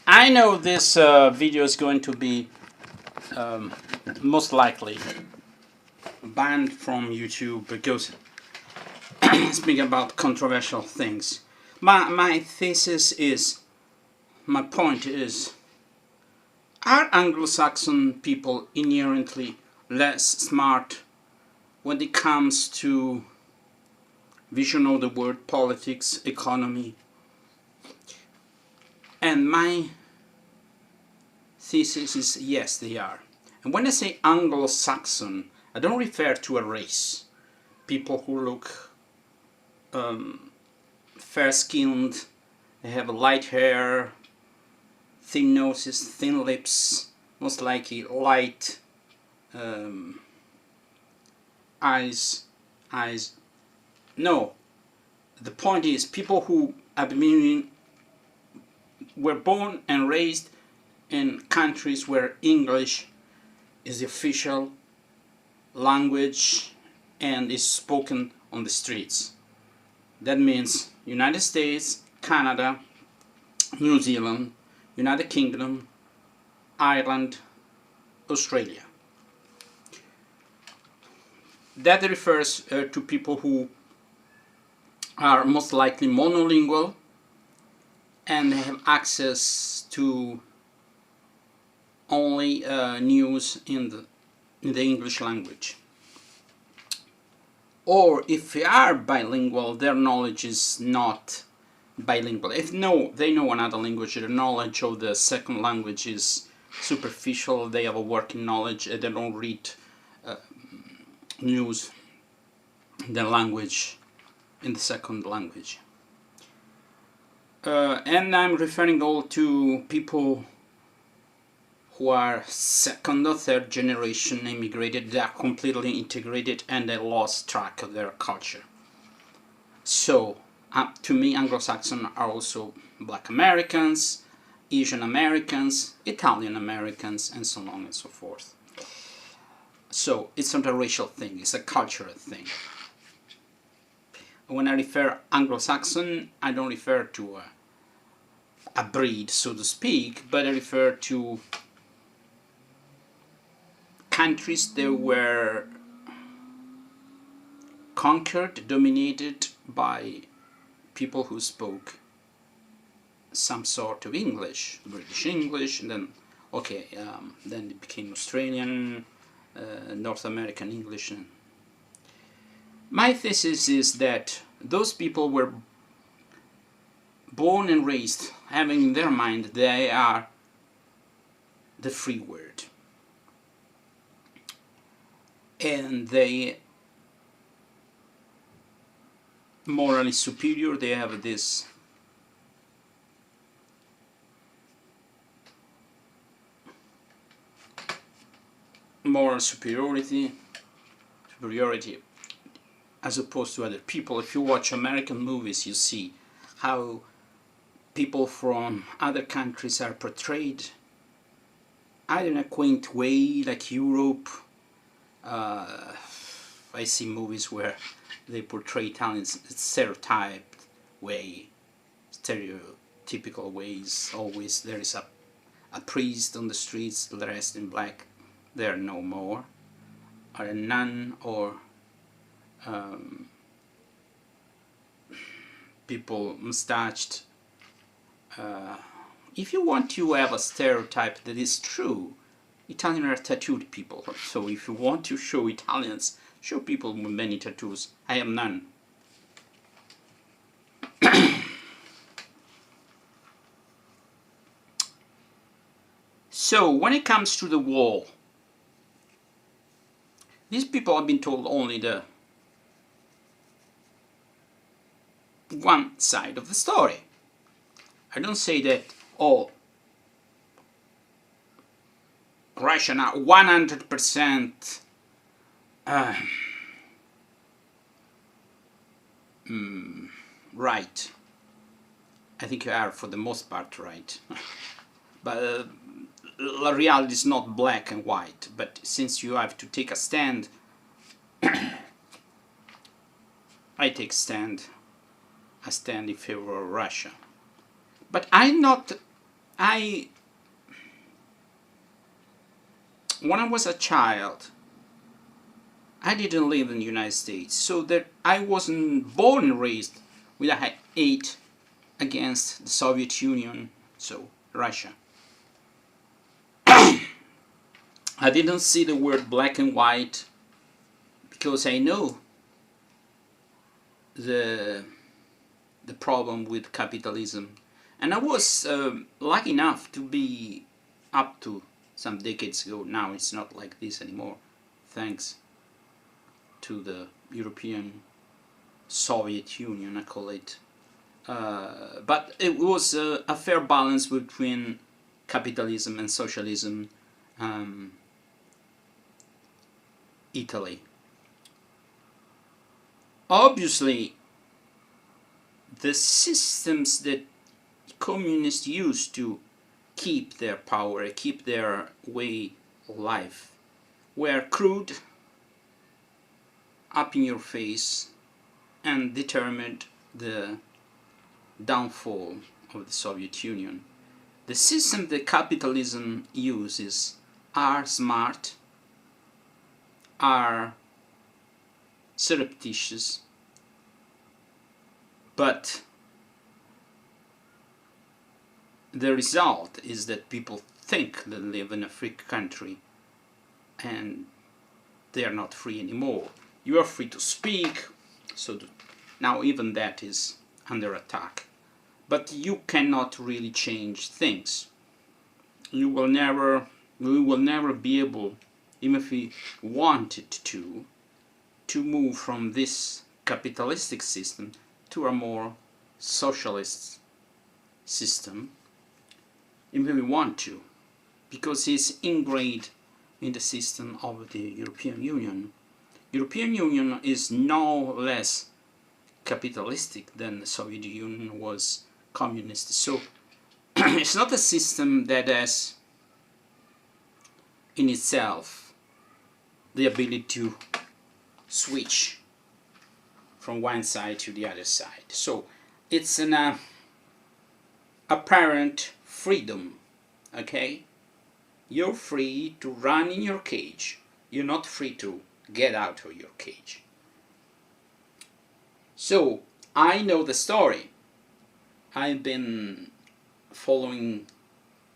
I know this video is going to be most likely banned from YouTube because speaking about controversial things. My thesis is, my point is, are Anglo-Saxon people inherently less smart when it comes to vision of the world, politics, economy? And my thesis is yes, they are. And when I say Anglo-Saxon, I don't refer to a race. People who look fair-skinned, they have light hair, thin noses, thin lips, most likely light eyes. No, the point is people who were born and raised in countries where English is the official language and is spoken on the streets. That means United States, Canada, New Zealand, United Kingdom, Ireland, Australia. That refers to people who are most likely monolingual and have access to only news in the English language. Or if they are bilingual, their knowledge is not bilingual. If they know another language, their knowledge of the second language is superficial. They have a working knowledge. They don't read news in the language, in the second language. And I'm referring all to people who are second or third generation immigrated. They are completely integrated and they lost track of their culture. So to me, Anglo-Saxon are also Black Americans, Asian Americans, Italian Americans, and so on and so forth. So it's not a racial thing, it's a cultural thing. When I refer Anglo-Saxon, I don't refer to a breed, so to speak, but I refer to countries that were conquered, dominated by people who spoke some sort of English, British English, and then then it became Australian, North American English. My thesis is that those people were born and raised having in their mind they are the free word, and they morally superior. They have this moral superiority as opposed to other people. If you watch American movies, you see how people from other countries are portrayed either in a quaint way like Europe. I see movies where they portray Italians in stereotyped way, stereotypical ways. Always there is a priest on the streets dressed in black. There no more, or a nun, or people mustached. If you want to have a stereotype that is true, Italians are tattooed people. So if you want to show Italians, show people with many tattoos. I have none. So when it comes to the wall, these people have been told only the one side of the story. I don't say that all Russian are 100% right. I think you are for the most part right. But the reality is not black and white. But since you have to take a stand, I take a stand in favor of Russia. But I'm not I when I was a child, I didn't live in the United States, so that I wasn't born and raised with a hate against the Soviet Union, so Russia. I didn't see the word black and white because I know the problem with capitalism, and I was lucky enough to be up to some decades ago. Now it's not like this anymore, thanks to the European Soviet Union, I call it. But it was a fair balance between capitalism and socialism. Italy. Obviously, the systems that communists use to keep their power, keep their way of life, were crude, up in your face, and determined the downfall of the Soviet Union. The system that capitalism uses are smart, are surreptitious, but the result is that people think they live in a free country and they are not free anymore. You are free to speak, so now even that is under attack. But you cannot really change things. We will never be able, even if we wanted to move from this capitalistic system to a more socialist system, even if we want to, because it's ingrained in the system of the European Union. European Union is no less capitalistic than the Soviet Union was communist. So it's not a system that has in itself the ability to switch from one side to the other side. So it's an apparent freedom, okay? You're free to run in your cage. You're not free to get out of your cage. So I know the story. I've been following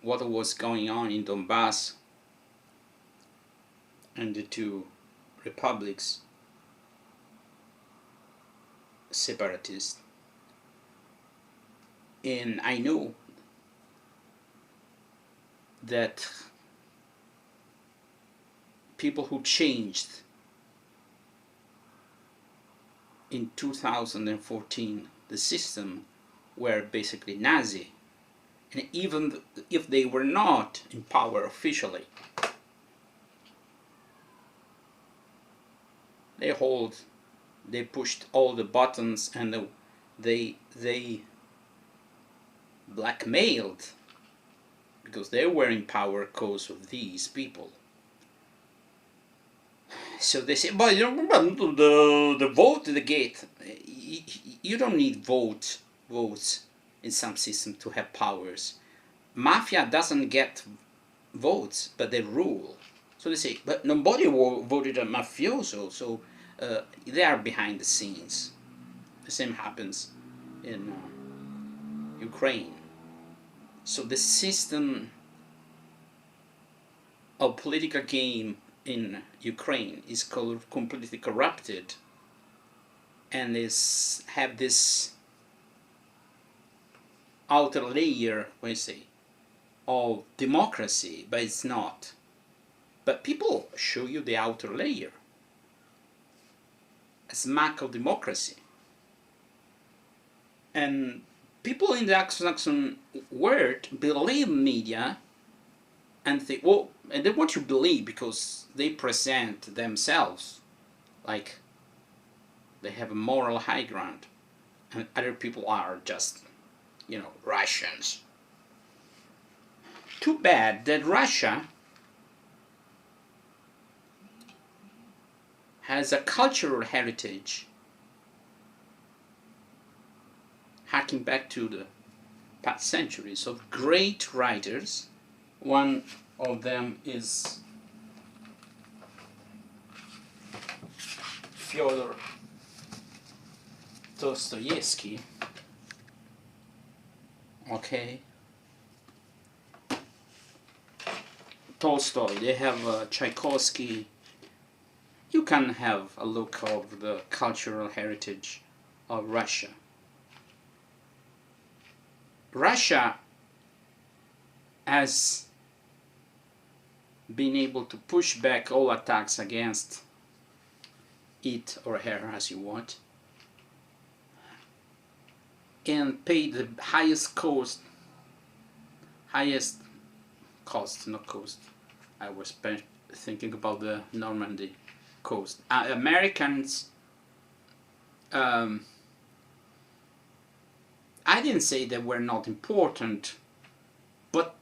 what was going on in Donbass and the two republics, separatists, and I know that people who changed in 2014 the system were basically Nazi, and even if they were not in power officially, they pushed all the buttons, and they blackmailed, because they were in power because of these people. So they say, but the vote, the gate, you don't need votes in some system to have powers. Mafia doesn't get votes, but they rule. So they say, but nobody voted a mafioso, so they are behind the scenes. The same happens in Ukraine. So the system of political game in Ukraine is completely corrupted, and have this outer layer, what you say, of democracy, but it's not. But people show you the outer layer, a smack of democracy. And people in the anglo-saxon world believe media, and think, well, and they want to believe because they present themselves like they have a moral high ground, and other people are just, Russians. Too bad that Russia has a cultural heritage harking back to the past centuries of great writers. One of them is Fyodor Dostoevsky. Okay. Tolstoy, they have Tchaikovsky. You can have a look of the cultural heritage of Russia. Russia has been able to push back all attacks against it or her, as you want, and pay the highest cost, not cost. I was thinking about the Normandy coast. Americans, I didn't say they were not important, but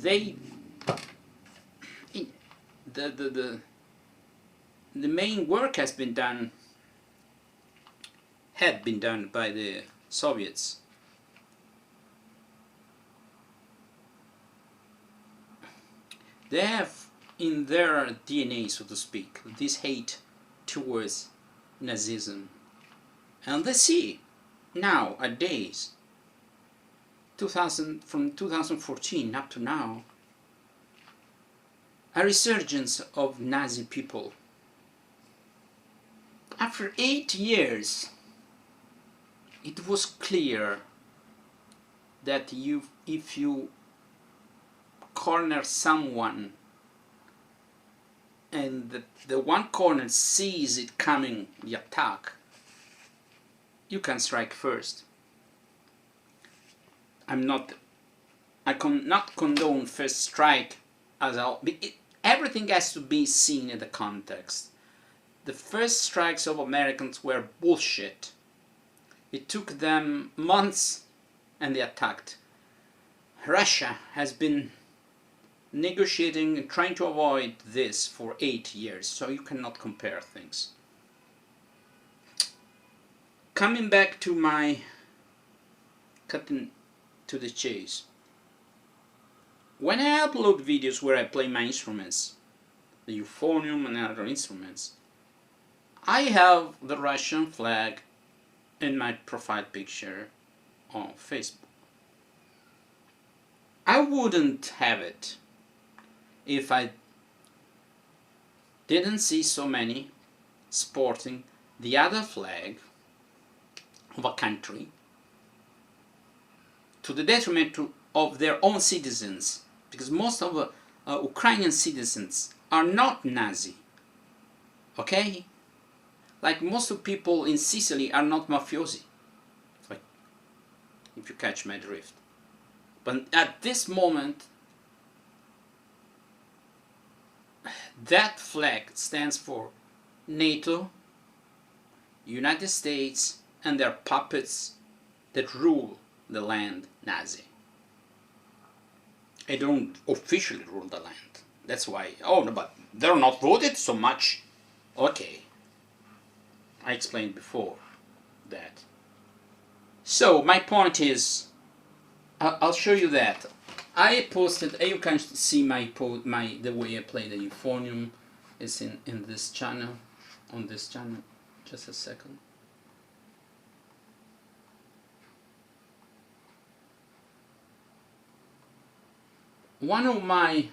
they, the main work had been done by the Soviets. They have in their DNA, so to speak, this hate towards Nazism. And they see nowadays, from 2014 up to now, a resurgence of Nazi people. After 8 years, it was clear that if you corner someone and the one corner sees it coming, the attack, you can strike first. I cannot condone first strike as everything has to be seen in the context. The first strikes of Americans were bullshit. It took them months and they attacked. Russia has been negotiating and trying to avoid this for 8 years, so you cannot compare things. Coming back to my cutting to the chase. When I upload videos where I play my instruments, the euphonium and other instruments, I have the Russian flag in my profile picture on Facebook. I wouldn't have it if I didn't see so many sporting the other flag of a country to the detriment of their own citizens, because most of the Ukrainian citizens are not Nazi, okay? Like most of people in Sicily are not mafiosi, like, if you catch my drift. But at this moment, that flag stands for NATO, United States, and their puppets that rule the land, Nazi. They don't officially rule the land. That's why, oh no, but they're not voted so much. Okay, I explained before that. So my point is, I'll show you that. I posted, you can see the way I play the euphonium is in this channel, on this channel. Just a second. One of my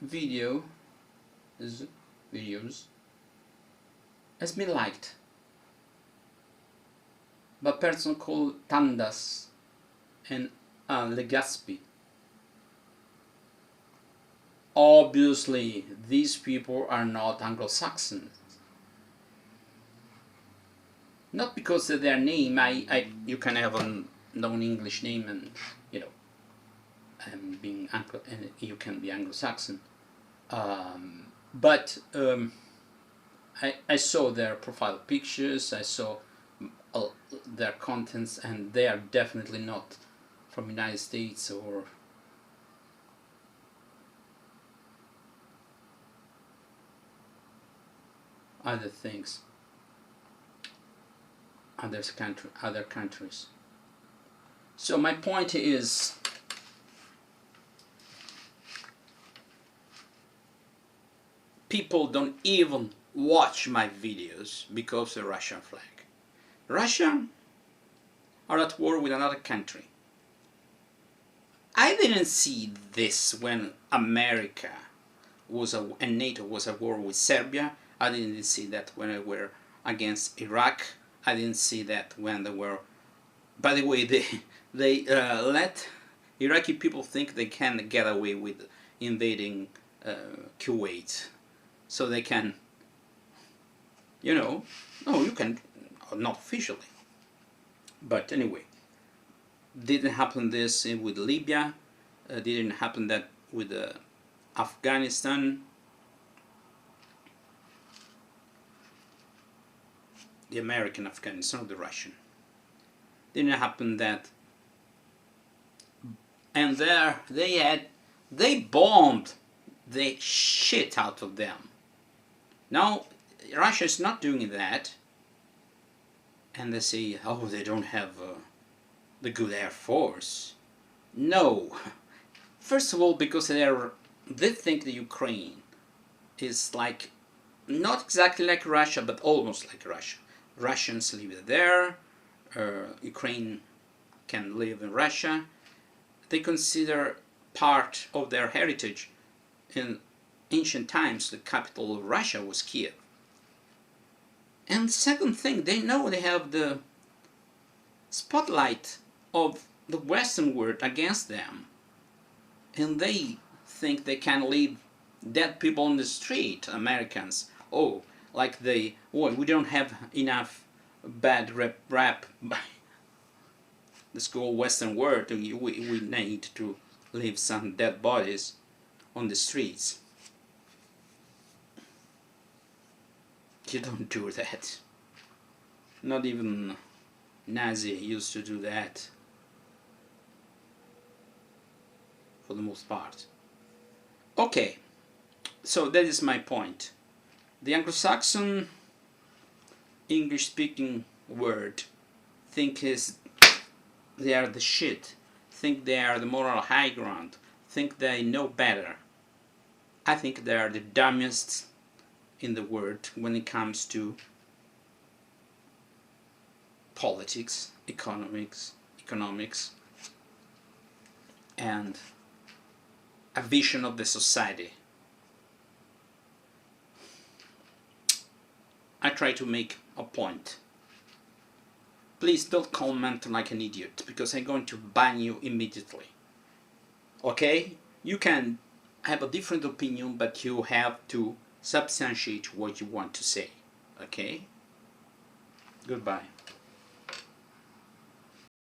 videos has been liked by a person called Tandas and Legaspi. Obviously, these people are not Anglo-Saxon. Not because of their name. You can have a non-English name and, you know, and you can be Anglo-Saxon. But I saw their profile pictures, I saw their contents, and they are definitely not from the United States or other things. other countries. So my point is, people don't even watch my videos because of the Russian flag. Russia are at war with another country. I didn't see this when America and NATO was at war with Serbia. I didn't see that when they were against Iraq. I didn't see that when they were... By the way, they let Iraqi people think they can get away with invading Kuwait. So they can, no, you can, not officially. But anyway, didn't happen this with Libya, didn't happen that with Afghanistan, the American Afghanistan, or the Russian. Didn't happen that, and there they bombed the shit out of them. Now Russia is not doing that, and they say, oh, they don't have the good air force. No, first of all, because they think the Ukraine is like, not exactly like Russia, but almost like Russia. Russians live there, Ukraine can live in Russia. They consider part of their heritage. In ancient times, the capital of Russia was Kiev. And second thing, they know they have the spotlight of the Western world against them, and they think they can leave dead people on the street, Americans. Oh, like we don't have enough bad rap by the school Western world, we need to leave some dead bodies on the streets. You don't do that. Not even Nazi used to do that, for the most part. Okay, so that is my point. The anglo-saxon English-speaking world think they are the shit, think they are the moral high ground, think they know better. I think they are the dumbest in the world when it comes to politics, economics, and a vision of the society. I try to make a point. Please don't comment like an idiot, because I'm going to ban you immediately. Okay? You can have a different opinion, but you have to substantiate what you want to say. Okay? Goodbye.